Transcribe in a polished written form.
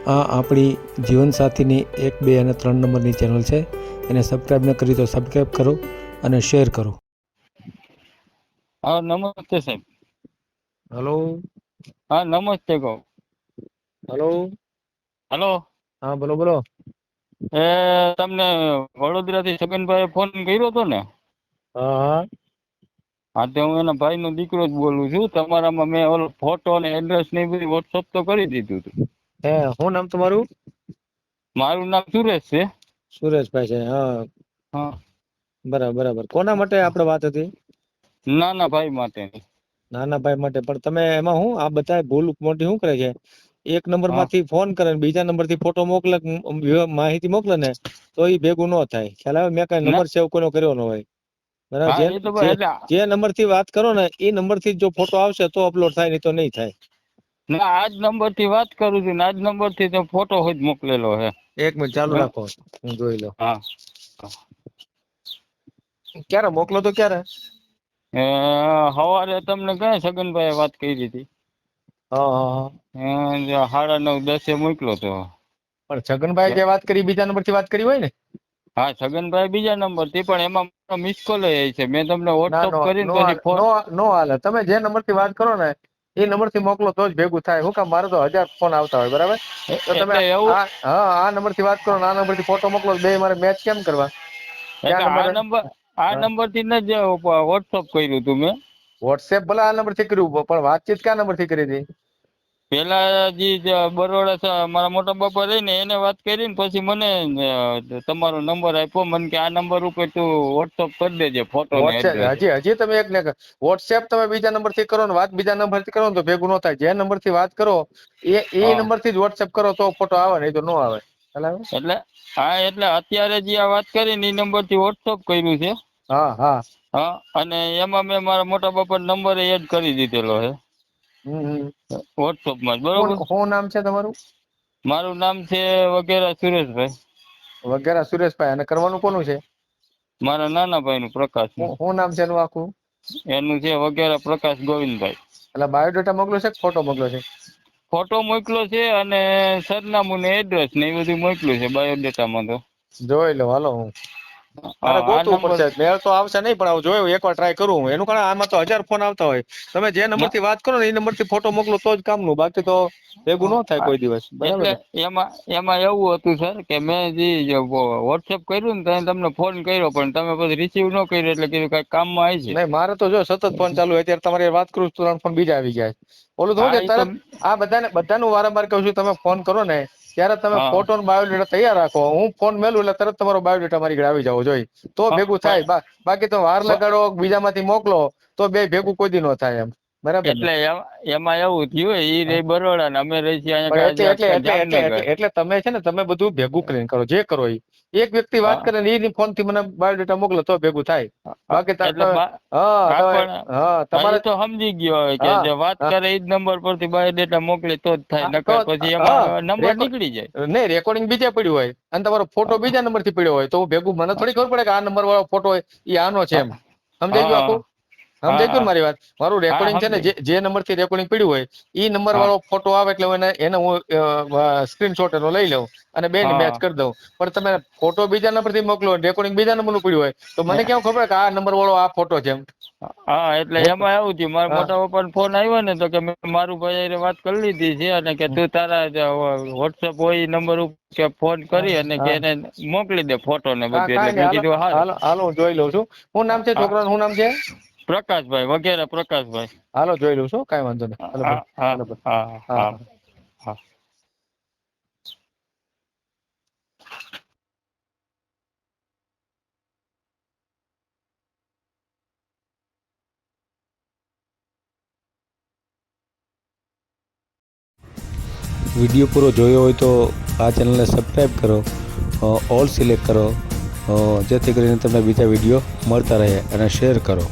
આ આપણી જીવનસાથીની 1, 2 અને 3 નંબરની ચેનલ છે. એને સબસ્ક્રાઈબ ન કરી તો સબસ્ક્રાઈબ કરો અને શેર કરો. હા, નમસ્તે સાહેબ. હલો. હા, નમસ્તે કહો. હલો. હલો. હા, બોલો બોલો. તમને વડોદરાથી છગનભાઈ ફોન કર્યો હતો ને? હા. હા, તો હું એના ભાઈનો દીકરો જ બોલું છું. તમારામાં મેં ઓલો ફોટો અને એડ્રેસ ને એ બધી વોટ્સઅપ તો કરી દીધું હતું. શું નામ તમારું? મારું નામ સુરેશ છે. સુરેશભાઈ છે. હા, હા, બરાબર બરાબર. કોના માટે આપણે વાત હતી? નાના ભાઈ માટે. નાના ભાઈ માટે. પણ તમે એમાં હું આ બધા ભૂલ મોટી શું કરે છે? એક નંબર હા માંથી ફોન કરે ને બીજા નંબર થી ફોટો મોકલે, માહિતી મોકલે ને તો એ ભેગું ન થાય. ખ્યાલ આવે? મેં કઈ ના, નંબર સેવ કોઈનો કર્યો ન હોય. બરાબર. હા એ તો જે એટલે જે નંબર થી વાત કરો ને એ નંબર થી જો ફોટો આવશે તો અપલોડ થાય, નહીં તો નહીં થાય. ના, આજ નંબર થી વાત કરું છું ને આજ નંબર થી તો ફોટો જ મોકલેલો છે. એક મિનિટ ચાલુ રાખો, હું જોઈ લઉં. હા. ક્યારે મોકલો તો? ક્યારે? સવારે તમને કયા છગનભાઈ વાત કરી હતી? હા હા. 9:30, 10 મોકલો તો. પણ છગનભાઈ જે વાત કરી બીજા નંબર થી વાત કરી હોય ને? હા, છગનભાઈ બીજા નંબર થી, પણ એમાં મિસ કોલ છે. મેં તમને ના, વોટ્સઅપ નો કરીને નો પછી ફોન. નો હાલે. તમે જે નંબર થી વાત કરો ને એ નંબર થી મોકલો તો જ ભેગું થાય. શું કામ? મારે તો 1000 ફોન આવતા હોય. બરાબર. તો તમે એટલે એવું આ નંબર થી વાત કરો, આ નંબર થી ફોટો મોકલો, બે મારે મેચ કેમ કરવા? એટલે ક્યાં નંબર? આ નંબર થી જ વોટ્સઅપ કર્યું હતું મેં. વોટ્સએપ ભલે આ નંબર થી કર્યું, પણ વાતચીત કયા નંબર થી કરી હતી? પેલા જે બરોડા મારા મોટા બાપા રહી ને એને વાત કરી ને પછી મને તમારો નંબર આપ્યો. મને કે આ નંબર ઉપર તું વોટ્સઅપ કરી દેજે ફોટો ને વોટ્સએપ એડ્રેસ. હજી તમે એક ને વોટ્સએપ તમે બીજા નંબર થી કરો ને વાત બીજા નંબર થી કરો ને તો ભેગું ન થાય. જે નંબર થી વાત કરો એ હા નંબર થી જ વોટ્સએપ કરો તો ફોટો આવે, નહીં તો ન આવે. ખ્યાલ આવે? એટલે અત્યારે જે આ વાત કરી ને એ નંબર થી વોટ્સઅપ કર્યું છે. હા હા. હા, અને એમાં મેં મારા મોટા બાપા નંબર એડ કરી દીધેલો છે હમ. વોટ્સઅપમાં. બરોબર. શું નામ છે તમારું? મારું નામ છે વગેરા સુરેશભાઈ. વગેરા સુરેશભાઈ. અને કરવાનું કોનું છે? મારા નાના ભાઈ નું, પ્રકાશ નું. શું નામ છે એનું આખું? એનું છે વગેરા પ્રકાશ ગોવિંદભાઈ. એટલે બાયોડેટા મોકલો છે કે ફોટો મોકલો છે? ફોટો મોકલો છે અને સરનામું ને એડ્રેસ ને એ બધું મોકલ્યું છે બાયોડેટામાં તો. જોઈ લો હાલો. મારે હા આ ગોતવું નંબર. પડશે. મેળ તો આવશે નહીં, પણ જોયું એકવાર ટ્રાય કરું. એનું કારણ આમાં તો 1000 ફોન આવતા હોય. તમે જે નંબર થી વાત કરો ને એ નંબર થી ફોટો મોકલો તો જ કામનું. બાકી તો ભેગું ન થાય કોઈ દિવસ. બરાબર એટલે ને? એમાં એવું હતું સર કે મેં જે વોટ્સઅપ કર્યું ને તો તમને ફોન કર્યો, પણ તમે પછી રિસીવ ન કર્યો એટલે કીધું કઈક કામમાં આવી છે. નહીં, મારે તો જો સતત ફોન ચાલુ હોય. અત્યારે તમારી વાત કરું તુરંત ફોન બીજા આવી જાય. ઓલું શું હા છે એ તો તરત આ બધાનું વારંવાર કહું છું, તમે ફોન કરો ને ત્યારે તમે હા ફોટો બાયોડેટા તૈયાર રાખો. હું ફોન મેલું એટલે તરત તમારો બાયોડેટા મારી ઘરે આવી જાવ જોઈએ તો હા, ભેગું થાય. બાકી તો વાર લગાડો, બીજા માંથી મોકલો તો બે ભેગું કોઈ દી ન થાય એમ. બરાબર ને? એટલે એમાં એવું થયું એ રે બરોડા ને અમે રહી છીએ પણ અહીંયા જામનગર. એટલે તમે છે ને તમે બધું ભેગું કરીને કરો જે કરો એ. એક વ્યક્તિ વાત હા કરે ને એ ફોન થી મને બાયોડેટા મોકલો તો ભેગું થાય. હા, બાકી એટલે હા પણ તમારે એ તો સમજી ગયો હોય કે હા જે વાત હા કરે એજ નંબર પરથી બાયોડેટા મોકલે તો જ થાય, તો નકર પછી હા એમાં નંબર નીકળી જાય. નહીં, રેકોર્ડિંગ બીજે પડ્યું હોય અને તમારો ફોટો બીજા નંબર થી પડ્યો હોય તો ભેગું મને થોડી ખબર પડે કે આ નંબર વાળો ફોટો હોય એ આનો છે એમ. સમજાઈ ગયું આખું? હા સમજાઈ ગયું હા ને મારી વાત? મારું હા રેકોર્ડિંગ છે ને સમજી જે નંબર થી રેકોર્ડિંગ પડ્યું હોય એ નંબર હા વાળો ફોટો આવે એટલે એને હું સ્ક્રીનશોટ એનો લઈ લઉં અને બે ને મેચ હા કરી દઉં. પણ તમે ફોટો બીજા નંબર થી મોકલો, રેકોર્ડિંગ બીજા નંબર નું પડ્યું હોય તો મને કેમ ખબર કે આ નંબર વાળો આ ફોટો છે એમ? હા, એટલે એમાં એવું થયું મારા હા મોટા પપ્પાનો ફોન આવ્યો ને તો કે મેં મારું ભાઈ વાત કરી લીધી છે અને કે તું તારા વોટ્સઅપ હોય એ નંબર ઉપર ફોન કરી અને કે હા એને મોકલી દે ફોટો ને બધું. એટલે કાંઈ નહીં. મેં હાલો કીધું હારું. હાલો હાલો હું જોઈ લઉં છું. શું નામ છે હા, છોકરાનું? શું નામ છે? પ્રકાશભાઈ, વગેરે પ્રકાશભાઈ. હાલો જોઈ લઉં છું. કાંઈ વાંધો નહીં. હાલો હા ભાઈ. હા હાલો ભાઈ. હા હા હા હા. હા. વિડીયો પૂરો જોયો હોય તો આ ચેનલને સબસ્ક્રાઈબ કરો, ઓલ સિલેક્ટ કરો, જેથી કરીને તમને બીજા વિડીયો મળતા રહે અને શેર કરો.